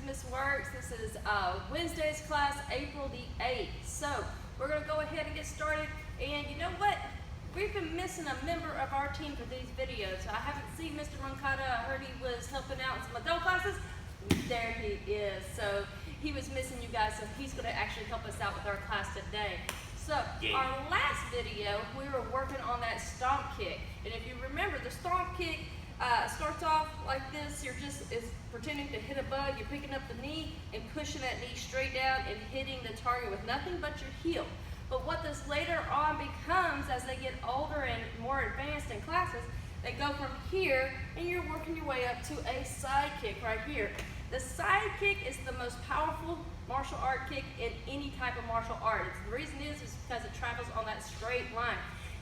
Miss Works. This is Wednesday's class, April the 8th. So we're going to go ahead and get started. And you know what? We've been missing a member of our team for these videos. I haven't seen Mr. Moncada. I heard he was helping out in some adult classes. There he is. So he was missing you guys, so he's going to actually help us out with our class today. So our last video, we were working on that stomp kick. And if you remember, the stomp kick starts off like this. You're just pretending to hit a bug. You're picking up the knee and pushing that knee straight down and hitting the target with nothing but your heel. But what this later on becomes, as they get older and more advanced in classes, they go from here and you're working your way up to a side kick right here. The side kick is the most powerful martial art kick in any type of martial art. The reason is because it travels on that straight line.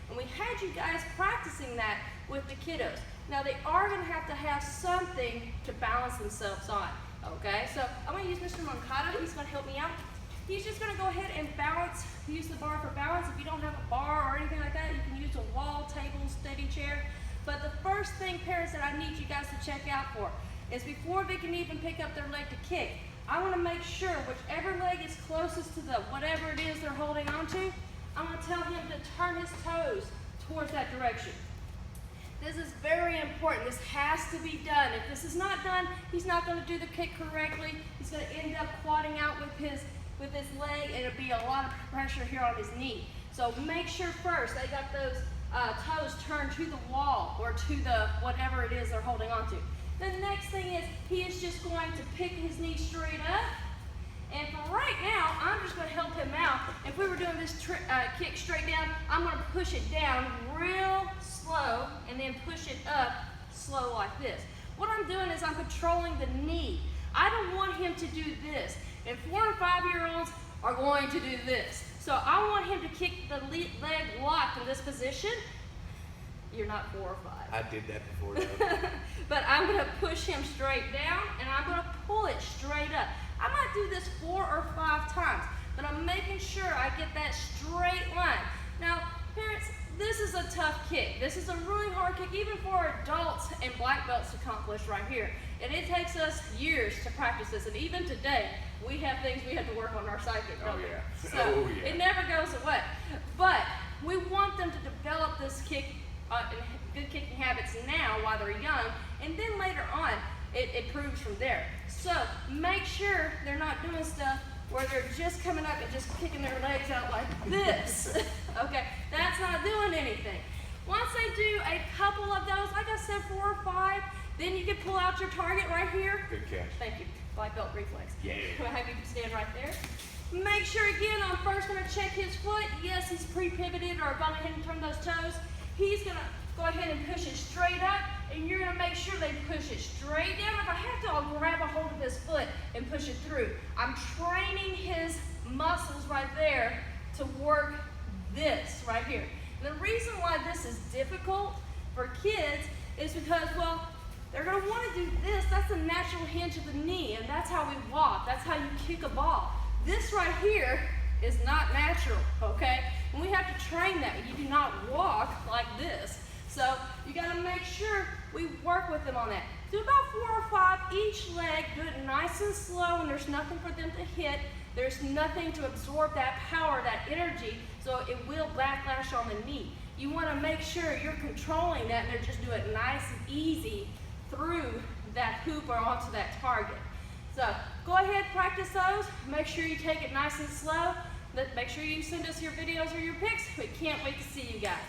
And we had you guys practicing that with the kiddos. Now they are going to have something to balance themselves on. Okay, so I'm going to use Mr. Moncada. He's going to help me out. He's just going to go ahead and balance, use the bar for balance. If you don't have a bar or anything like that, you can use a wall, table, steady chair. But the first thing, parents, that I need you guys to check out for is before they can even pick up their leg to kick, I want to make sure whichever leg is closest to the whatever it is they're holding on to, I'm going to tell him to turn his toes towards that direction. This is very important. This has to be done. If this is not done, he's not going to do the kick correctly. He's going to end up quadding out with his leg, and it'll be a lot of pressure here on his knee. So make sure first they got those toes turned to the wall or to the whatever it is they're holding on to. The next thing is he is just going to pick his knee straight up. And for right now, I'm just going to help him out. If we were doing this kick straight down, I'm going to push it down real slow and then push it up slow like this. What I'm doing is I'm controlling the knee. I don't want him to do this. And 4 and 5-year-olds are going to do this. So I want him to kick the leg locked in this position. You're not 4 or 5. I did that before, though. But I'm going to push him straight down, and I'm going to pull it straight up. I might do this 4 or 5 times, but I'm making sure I get that straight line. Now, parents, this is a tough kick. This is a really hard kick, even for adults and black belts to accomplish right here. And it takes us years to practice this, and even today, we have things we have to work on our side kick. Oh, yeah. So it never goes away. But we want them to develop this kick, good kicking habits now while they're young, and then later on, it proves from there. So make sure they're not doing stuff where they're just coming up and just kicking their legs out like this. Okay, that's not doing anything. Once they do a couple of those, like I said, 4 or 5, then you can pull out your target right here. Good catch. Thank you. Black belt reflex. Yeah. I'm gonna have you stand right there. Make sure again, I'm first gonna check his foot. Yes, he's pre-pivoted or gone ahead and turn those toes. He's gonna go ahead and push it straight up, and you're gonna make sure they push it straight down. If I have to, I'll grab a hold of his foot and push it through. I'm training his muscles right there to work this right here. And the reason why this is difficult for kids is because, well, they're gonna wanna do this. That's the natural hinge of the knee, and that's how we walk. That's how you kick a ball. This right here is not natural, okay? And we have to train that. You do not walk like this. So you gotta make sure we work with them on that. Do about 4 or 5 each leg. Do it nice and slow, and there's nothing for them to hit. There's nothing to absorb that power, that energy, so it will backlash on the knee. You wanna make sure you're controlling that, and they're just do it nice and easy through that hoop or onto that target. So go ahead, practice those. Make sure you take it nice and slow. Make sure you send us your videos or your pics. We can't wait to see you guys.